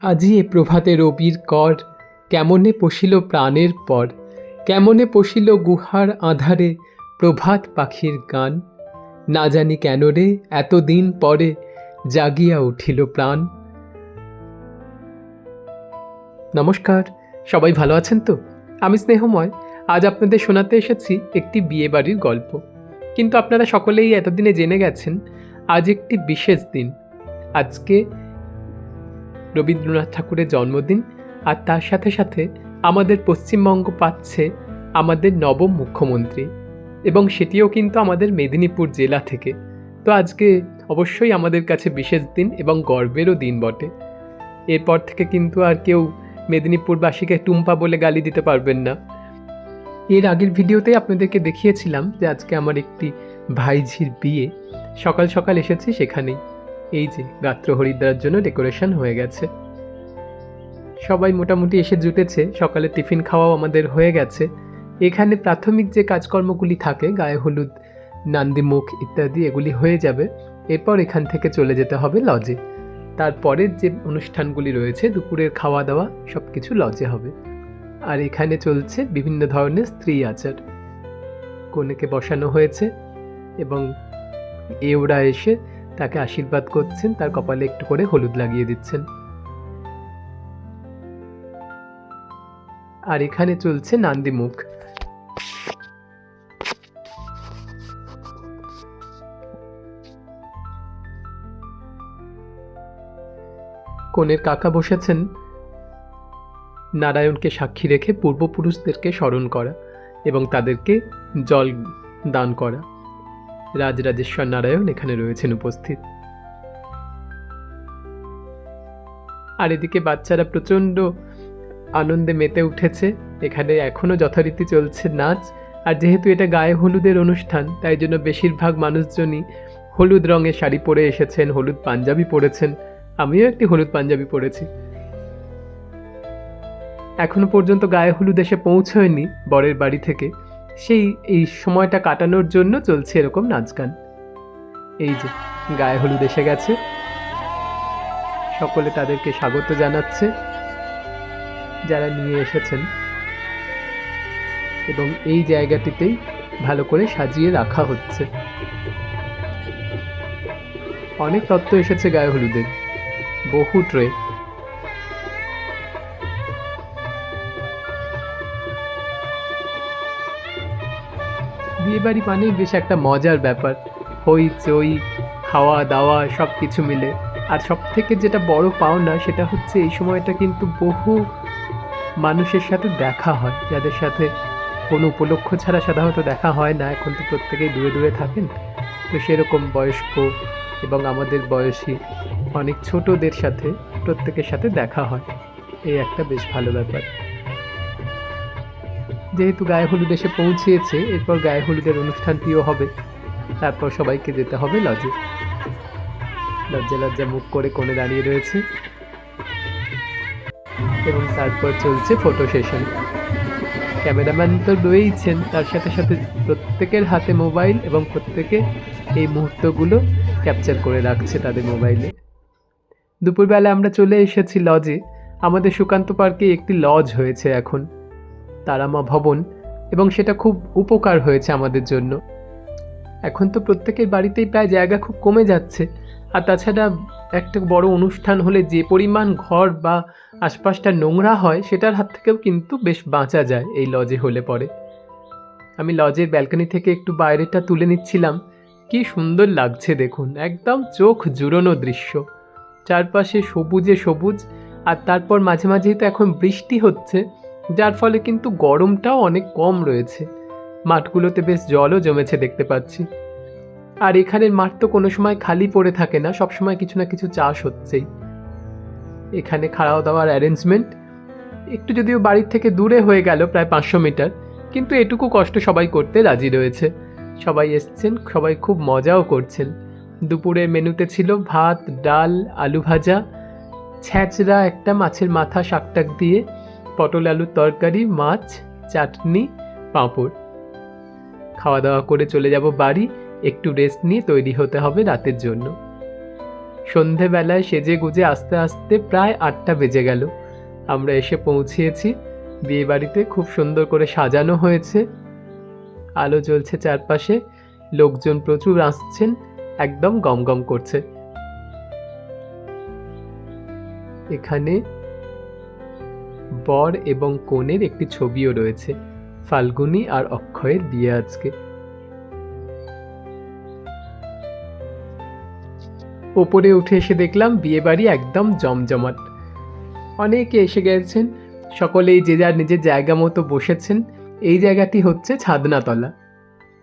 আজি এ প্রভাতে রবির কর, কেমনে পশিল প্রাণের পর, কেমনে পশিল গুহার আঁধারে প্রভাত পাখির গান। না জানি কেন রে এতদিন পরে জাগিয়া উঠিল প্রাণ। নমস্কার, সবাই ভালো আছেন তো? আমি স্নেহময়। আজ আপনাদের শোনাতে এসেছি একটি বিয়েবাড়ির গল্প। কিন্তু আপনারা সকলেই এতদিনে জেনে গেছেন আজ একটি বিশেষ দিন। আজকে রবীন্দ্রনাথ ঠাকুরের জন্মদিন, আর তার সাথে সাথে আমাদের পশ্চিমবঙ্গ পাচ্ছে আমাদের নবম মুখ্যমন্ত্রী, এবং সেটিও কিন্তু আমাদের মেদিনীপুর জেলা থেকে। তো আজকে অবশ্যই আমাদের কাছে বিশেষ দিন এবং গর্বেরও দিন বটে। এরপর থেকে কিন্তু আর কেউ মেদিনীপুরবাসীকে টুম্পা বলে গালি দিতে পারবেন না। এর আগের ভিডিওতেই আপনাদেরকে দেখিয়েছিলাম যে আজকে আমার একটি ভাইঝির বিয়ে। সকাল সকাল এসেছি সেখানেই। এই যে গাত্র হরিদ্রার জন্য ডেকোরেশন হয়ে গেছে, সবাই মোটামুটি এসে জুটেছে। সকালে টিফিন খাওয়াও আমাদের হয়ে গেছে। এখানে প্রাথমিক যে কাজকর্মগুলি থাকে, গায়ে হলুদ, নান্দিমুখ ইত্যাদি, এগুলি হয়ে যাবে। এরপর এখান থেকে চলে যেতে হবে লজে। তারপরের যে অনুষ্ঠানগুলি রয়েছে, দুপুরের খাওয়া দাওয়া সব কিছু লজে হবে। আর এখানে চলছে বিভিন্ন ধরনের স্ত্রী আচার। কনেকে বসানো হয়েছে এবং ওরা এসে তাকে আশীর্বাদ করছেন, তার কপালে একটু করে হলুদ লাগিয়ে দিচ্ছেন। আর এখানে চলছে নান্দিমুখ। কনের কাকা বসেছেন নারায়ণকে সাক্ষী রেখে পূর্বপুরুষদেরকে স্মরণ করা এবং তাদেরকে জল দান করা। রাজরাজেশ্বর নারায়ণ এখানে রয়েছেন উপস্থিত। আর এদিকে বাচ্চারা প্রচণ্ড আনন্দে মেতে উঠেছে। এখানে এখনও যথারীতি চলছে নাচ। আর যেহেতু এটা গায়ে হলুদের অনুষ্ঠান, তাই জন্য বেশিরভাগ মানুষজনই হলুদ রঙের শাড়ি পরে এসেছেন, হলুদ পাঞ্জাবি পরেছেন। আমিও একটি হলুদ পাঞ্জাবি পরেছি। এখনো পর্যন্ত গায়ে হলুদ এসে পৌঁছয়নি বরের বাড়ি থেকে। এই সময়টা কাটানোর জন্য চলছে এরকম নাচ গান। এই যে গায়ে হলুদ এসে গেছে, সকলে তাদেরকে স্বাগত জানাচ্ছে যারা নিয়ে এসেছেন, এবং এই জায়গাটিতেই ভালো করে সাজিয়ে রাখা হচ্ছে। অনেক তত্ত্ব এসেছে গায়ে হলুদের, বহু ট্রে। বিয়েবাড়ি মানেই বেশ একটা মজার ব্যাপার, হইচই, খাওয়া দাওয়া সব কিছু মিলে। আর সব থেকে যেটা বড় পাওনা সেটা হচ্ছে এই সময়টা কিন্তু বহু মানুষের সাথে দেখা হয়, যাদের সাথে কোনো উপলক্ষ ছাড়া সাধারণত দেখা হয় না। এখন তো প্রত্যেকেই দূরে দূরে থাকেন। তো সেরকম বয়স্ক এবং আমাদের বয়সী অনেক ছোটদের সাথে প্রত্যেকের সাথে দেখা হয়। এই একটা বেশ ভালো ব্যাপার। যেহেতু গায়ে হলুদ এসে পৌঁছেছে, এরপর গায়ে হলুদের অনুষ্ঠানটিও হবে। তারপর সবাইকে যেতে হবে লজে। লজ্জা লজ্জা মুখ করে কোণে দাঁড়িয়ে রয়েছে, এবং তারপর চলছে ফটো সেশন। ক্যামেরাম্যান তো রয়েইছেন, তার সাথে সাথে প্রত্যেকের হাতে মোবাইল, এবং প্রত্যেকে এই মুহূর্তগুলো ক্যাপচার করে রাখছে তাদের মোবাইলে। দুপুরবেলা আমরা চলে এসেছি লজে। আমাদের সুকান্ত পার্কে একটি লজ হয়েছে এখন, তারামা ভবন, এবং সেটা খুব উপকার হয়েছে আমাদের জন্য। এখন তো প্রত্যেকের বাড়িতেই প্রায় জায়গা খুব কমে যাচ্ছে। আর তাছাড়া একটা বড় অনুষ্ঠান হলে যে পরিমাণ ঘর বা আশপাশটা নোংরা হয়, সেটার হাত থেকেও কিন্তু বেশ বাঁচা যায় এই লজে হলে পরে। আমি লজের ব্যালকনি থেকে একটু বাইরেটা তুলে নিচ্ছিলাম। কি সুন্দর লাগছে দেখুন, একদম চোখ জুড়োনো দৃশ্য। চারপাশে সবুজে সবুজ। আর তারপর মাঝে মাঝেই তো এখন বৃষ্টি হচ্ছে, যার ফলে কিন্তু গরমটাও অনেক কম রয়েছে। মাঠগুলোতে বেশ জলও জমেছে দেখতে পাচ্ছি। আর এখানের মাঠ তো কোনো সময় খালি পড়ে থাকে না, সবসময় কিছু না কিছু চাষ হচ্ছেই। এখানে খাওয়া দাওয়ার অ্যারেঞ্জমেন্ট একটু যদিও বাড়ির থেকে দূরে হয়ে গেল, প্রায় 500 মিটার, কিন্তু এটুকু কষ্ট সবাই করতে রাজি রয়েছে। সবাই এসছেন, সবাই খুব মজাও করছেন। দুপুরের মেনুতে ছিল ভাত, ডাল, আলু ভাজা, ছ্যাঁচড়া একটা মাছের মাথা শাকটাক দিয়ে, পটল আলুর তরকারি, মাছ, চাটনি, পাঁপড়। খাওয়া দাওয়া করে চলে যাব বাড়ি। একটু রেস্ট নিয়ে তৈরি হতে হবে রাতের জন্য। সন্ধেবেলায় সেজে গুজে আস্তে আস্তে প্রায় 8টা বেজে গেল। আমরা এসে পৌঁছিয়েছি। বিয়েবাড়িতে খুব সুন্দর করে সাজানো হয়েছে, আলো জ্বলছে চারপাশে, লোকজন প্রচুর আসছেন, একদম গমগম করছে। এখানে বর এবং কনের একটি ছবিও রয়েছে। ফাল্গুনী আর অক্ষয়ের বিয়ে আজকে। ওপরে উঠে এসে দেখলাম বিয়েবাড়ি একদম জমজমাট। অনেকে এসে গেছেন, সকলেই যে যার নিজের জায়গা মতো বসেছেন। এই জায়গাটি হচ্ছে ছাদনাতলা।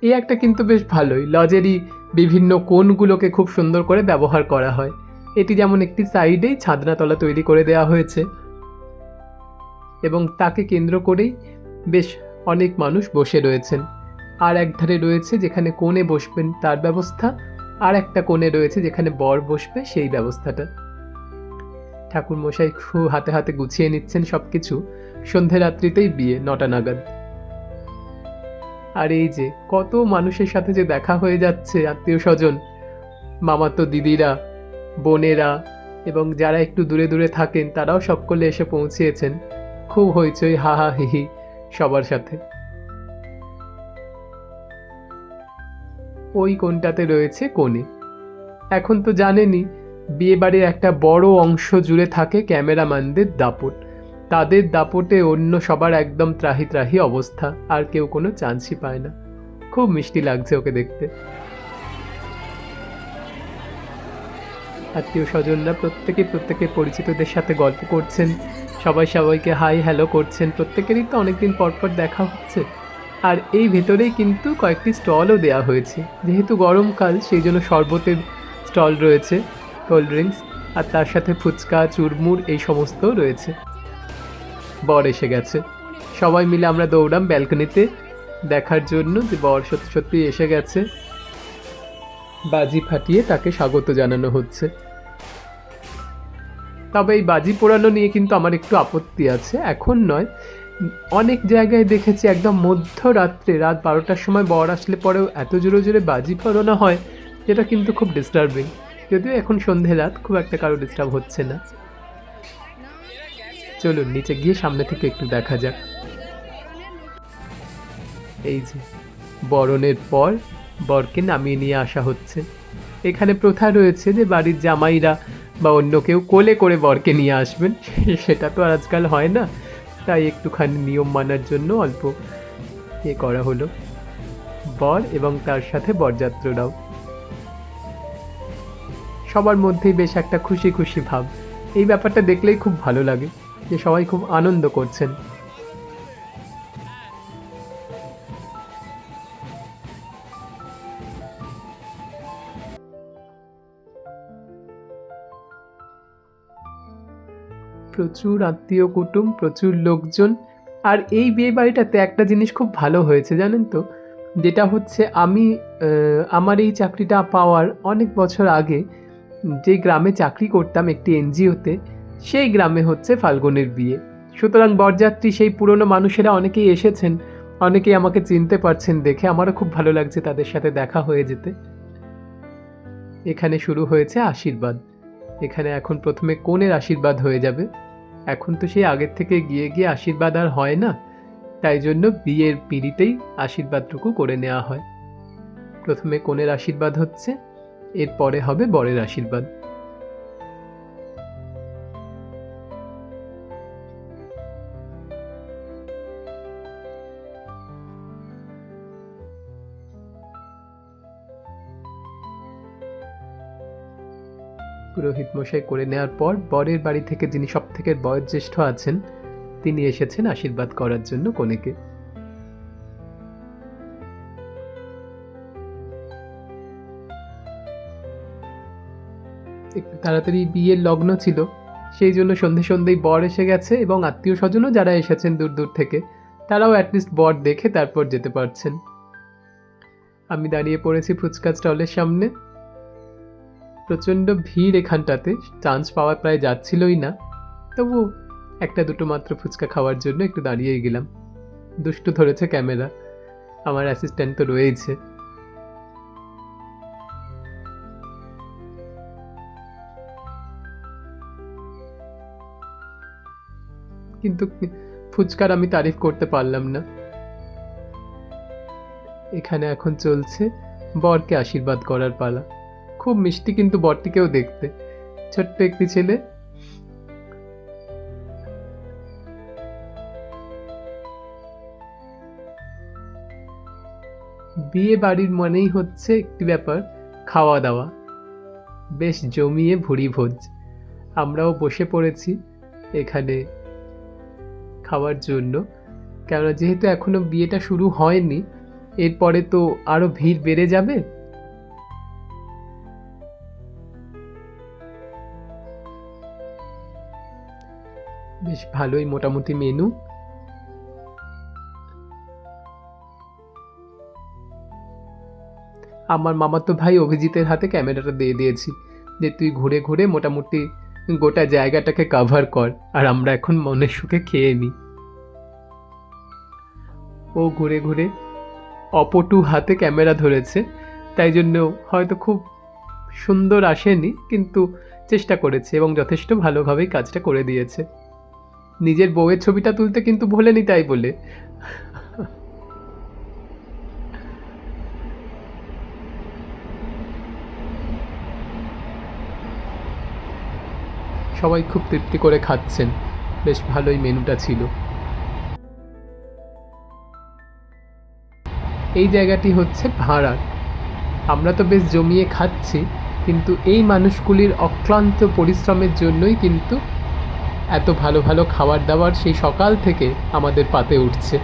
এই একটা কিন্তু বেশ ভালোই, লজেরই বিভিন্ন কোণগুলোকে খুব সুন্দর করে ব্যবহার করা হয়। এটি যেমন একটি সাইডেই ছাদনাতলা তৈরি করে দেওয়া হয়েছে এবং তাকে কেন্দ্র করেই বেশ অনেক মানুষ বসে রয়েছেন। আর এক ধারে রয়েছে যেখানে কোণে বসবেন তার ব্যবস্থা, আর একটা কোণে রয়েছে যেখানে বর বসবে সেই ব্যবস্থাটা। ঠাকুরমশাই খুব হাতে হাতে গুছিয়ে নিচ্ছেন সব কিছু। সন্ধে রাত্রিতেই বিয়ে, 9টা নাগাদ। আর এই যে কত মানুষের সাথে যে দেখা হয়ে যাচ্ছে, আত্মীয় স্বজন, মামাতো দিদিরা, বোনেরা এবং যারা একটু দূরে দূরে থাকেন তারাও সকলে এসে পৌঁছিয়েছেন। খুব হইচই, হা হা হি সবার সাথে। ওই কোণটাতে রয়েছে কনে। এখন তো জানেনই বিয়েবাড়ির একটা বড় অংশ জুড়ে থাকে ক্যামেরাম্যানদের দাপট। তাদের দাপটে অন্য সবার একদম ত্রাহি ত্রাহি অবস্থা, আর কেউ কোনো চান্সই পায় না। খুব মিষ্টি লাগছে ওকে দেখতে। আত্মীয় স্বজনরা প্রত্যেকে পরিচিতদের সাথে গল্প করছেন, সবাই সবাইকে হাই হ্যালো করছেন। প্রত্যেকেরই তো অনেকদিন পর পর দেখা হচ্ছে। আর এই ভেতরেই কিন্তু কয়েকটি স্টলও দেওয়া হয়েছে। যেহেতু গরমকাল সেই জন্য শরবতের স্টল রয়েছে, কোল্ড ড্রিঙ্কস, আর তার সাথে ফুচকা, চুরমুর এই সমস্তও রয়েছে। বর এসে গেছে। সবাই মিলে আমরা দৌড়াম ব্যালকনিতে দেখার জন্য যে বর সত্যি সত্যি এসে গেছে। বাজি ফাটিয়ে তাকে স্বাগত জানানো হচ্ছে। তবে এই বাজি পোড়ানো নিয়ে কিন্তু আমার একটু আপত্তি আছে। এখন নয়, অনেক জায়গায় দেখেছি একদম মধ্যরাত্রে রাত 12টার সময় বর আসলে পরেও এত জোরে জোরে বাজি পোড়ানো হয়, যেটা কিন্তু খুব ডিস্টার্বিং। যদিও এখন সন্ধে রাত, খুব একটা কারো ডিস্টার্ব হচ্ছে না। চলুন নিচে গিয়ে সামনে থেকে একটু দেখা যাক। এই যে বরণের পর বরকে নামিয়ে নিয়ে আসা হচ্ছে। এখানে প্রথা রয়েছে যে বাড়ির জামাইরা বা অন্য কেউ কোলে করে বরকে নিয়ে আসবেন। সেটা তো আর আজকাল হয় না, তাই একটুখানি নিয়ম মানার জন্য অল্প করা হলো। বর এবং তার সাথে বরযাত্ররাও, সবার মধ্যেই বেশ একটা খুশি খুশি ভাব। এই ব্যাপারটা দেখলেই খুব ভালো লাগে যে সবাই খুব আনন্দ করছেন। প্রচুর আত্মীয় কুটুম, প্রচুর লোকজন। আর এই বিয়ে বাড়িটাতে একটা জিনিস খুব ভালো হয়েছে জানেন তো, যেটা হচ্ছে আমি আমার এই চাকরিটা পাওয়ার অনেক বছর আগে যে গ্রামে চাকরি করতাম একটি এনজিওতে, সেই গ্রামে হচ্ছে ফাল্গুনের বিয়ে। সুতরাং বরযাত্রী সেই পুরনো মানুষেরা অনেকেই এসেছেন, অনেকেই আমাকে চিনতে পারছেন দেখে। আমারও খুব ভালো লাগছে তাদের সাথে দেখা হয়ে যেতে। এখানে শুরু হয়েছে আশীর্বাদ। এখানে এখন প্রথমে কনের আশীর্বাদ হয়ে যাবে। এখন তো সেই আগের থেকে গিয়ে গিয়ে আশীর্বাদ আর হয় না, তাই জন্য বিয়ের পিঁড়িতেই আশীর্বাদটুকু করে নেওয়া হয়। প্রথমে কনের আশীর্বাদ হচ্ছে, এরপরে হবে বরের আশীর্বাদ। পুরোহিত মশাই করে নেওয়ার পর বরের বাড়ি থেকে যিনি সব থেকে বয়োজ্যেষ্ঠ আছেন তিনি এসেছেন আশীর্বাদ করার জন্য কনেকে। একটু তাড়াতাড়ি বিয়ের লগ্ন ছিল, সেই জন্য সন্ধেই বর এসে গেছে এবং আত্মীয় স্বজনও যারা এসেছেন দূর দূর থেকে তারাও অ্যাটলিস্ট বর দেখে তারপর যেতে পারছেন। আমি দাঁড়িয়ে পড়েছি ফুচকা স্টলের সামনে। প্রচণ্ড ভিড় এখানটাতে, চান্স পাওয়া প্রায় যাচ্ছিলই না। তবু একটা দুটো মাত্র ফুচকা খাওয়ার জন্য একটু দাঁড়িয়েই গেলাম। দুষ্টু ধরেছে ক্যামেরা, আমার অ্যাসিস্ট্যান্ট তো রয়েছে। কিন্তু ফুচকার আমি তারিফ করতে পারলাম না। এখানে এখন চলছে বরকে আশীর্বাদ করার পালা। খুব মিষ্টি কিন্তু বরটিকেও দেখতে, ছোট্ট একটি ছেলে। বিয়ে বাড়ির মানেই হচ্ছে একটি ব্যাপার, খাওয়া দাওয়া, বেশ জমিয়ে ভুরি ভোজ। আমরাও বসে পড়েছি এখানে খাওয়ার জন্য, কেননা যেহেতু এখনো বিয়েটা শুরু হয়নি, এরপরে তো আরো ভিড় বেড়ে যাবে। বেশ ভালোই মোটামুটি মেনু। আমার মামাতো ভাই অভিজিতের হাতে ক্যামেরাটা দিয়ে দিয়েছি যে তুই ঘুরে ঘুরে মোটামুটি গোটা জায়গাটাকে কভার কর, আর আমরা এখন মনের সুখে খেয়ে নিই। ও ঘুরে ঘুরে অপটু হাতে ক্যামেরা ধরেছে, তাই জন্য হয়তো খুব সুন্দর আসেনি, কিন্তু চেষ্টা করেছে এবং যথেষ্ট ভালোভাবেই কাজটা করে দিয়েছে। নিজের বউয়ের ছবিটা তুলতে কিন্তু ভোলেনি, তাই বলে। সবাই খুব তৃপ্তি করে খাচ্ছেন, বেশ ভালোই মেনুটা ছিল। এই জায়গাটি হচ্ছে ভাড়ার। আমরা তো বেশ জমিয়ে খাচ্ছি, কিন্তু এই মানুষগুলির অক্লান্ত পরিশ্রমের জন্যই কিন্তু এত ভালো ভালো খাবার দাবার সেই সকাল থেকে আমাদের পাতে উঠছে।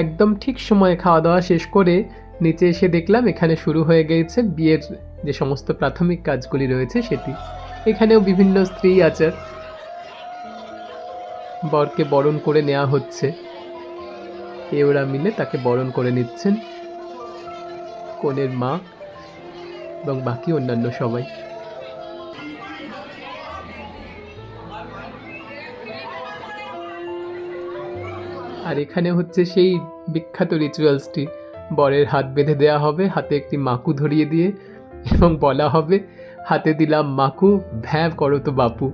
একদম ঠিক সময়ে খাওয়া দাওয়া শেষ করে নিচে এসে দেখলাম এখানে শুরু হয়ে গিয়েছে বিয়ের যে সমস্ত প্রাথমিক কাজগুলি রয়েছে সেটি। এখানেও বিভিন্ন স্ত্রী আচার, বরকে বরণ করে নেওয়া হচ্ছে। ওরা মিলে তাকে বরণ করে নিচ্ছেন, কনের মা এবং বাকি অন্যান্য সবাই। আর এখানে হচ্ছে সেই বিখ্যাত রিচুয়ালসটি, বরের হাত বেঁধে দেওয়া হবে, হাতে একটি মাকু ধরিয়ে দিয়ে, এবং বলা হবে হাতে দিলাম মাকু, ভ্যাঁ করো তো বাপু।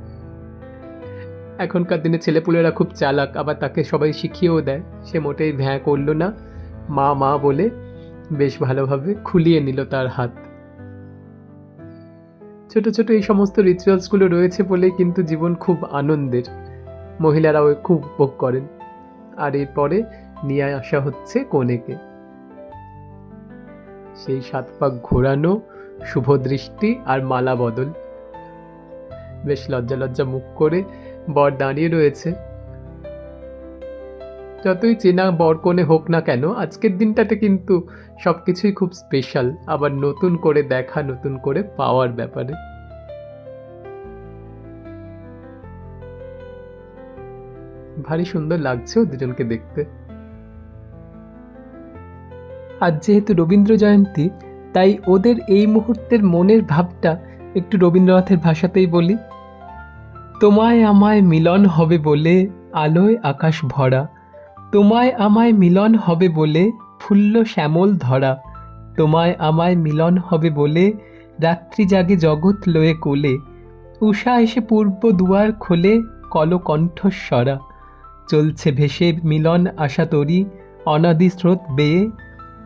এখনকার দিনে ছেলেপুলেরা খুব চালাক, আবার তাকে সবাই শিখিয়েও দেয়। সে মোটেই ভ্যাঁ করলো না, মা মা বলে বেশ ভালোভাবে খুলিয়ে নিল তার হাত। ছোট ছোট এই সমস্ত রিচুয়ালসগুলো রয়েছে বলেই কিন্তু জীবন খুব আনন্দের, মহিলারাও খুব উপভোগ করেন। আর এরপরে নিয়ে আসা হচ্ছে কনেকে, সেই 7 পাক ঘোরানো, শুভদৃষ্টি আর মালা বদল। বেশ লজ্জা লজ্জা মুখ করে বর দাঁড়িয়ে রয়েছে। যতই চেনা বর কনে হোক না কেন, আজকের দিনটাতে কিন্তু সবকিছুই খুব স্পেশাল, আবার নতুন করে দেখা, নতুন করে পাওয়ার ব্যাপারে। ভারী সুন্দর লাগছে দুজনকে দেখতে। আজ যেহেতু রবীন্দ্র জয়ন্তী, তাই ওদের এই মুহূর্তের মনের ভাবটা একটু রবীন্দ্রনাথের ভাষাতেই বলি। তোমায় আমায় মিলন হবে বলে আলোয় আকাশ ভরা, তোমায় আমায় মিলন হবে বলে ফুল্ল শ্যামল ধরা, তোমায় আমায় মিলন হবে বলে রাত্রি জাগে জগৎ লয়ে কোলে, উষা এসে পূর্ব দুয়ার খোলে কলকণ্ঠস্বরা, চলছে ভেসে মিলন আশা তরি অনাদি স্রোত বেয়ে,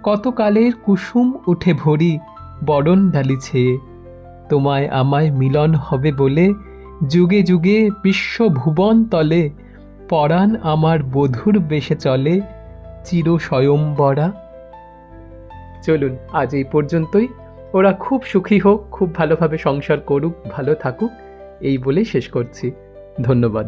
কতকালের কুসুম উঠে ভরি বরণ ডালি ছেয়ে, তোমায় আমায় মিলন হবে বলে যুগে যুগে বিশ্ব ভুবন তলে, পরাণ আমার বধূর বেশে চলে চির স্বয়ম্বরা। চলুন আজ এই পর্যন্তই। ওরা খুব সুখী হোক, খুব ভালোভাবে সংসার করুক, ভালো থাকুক, এই বলেই শেষ করছি। ধন্যবাদ।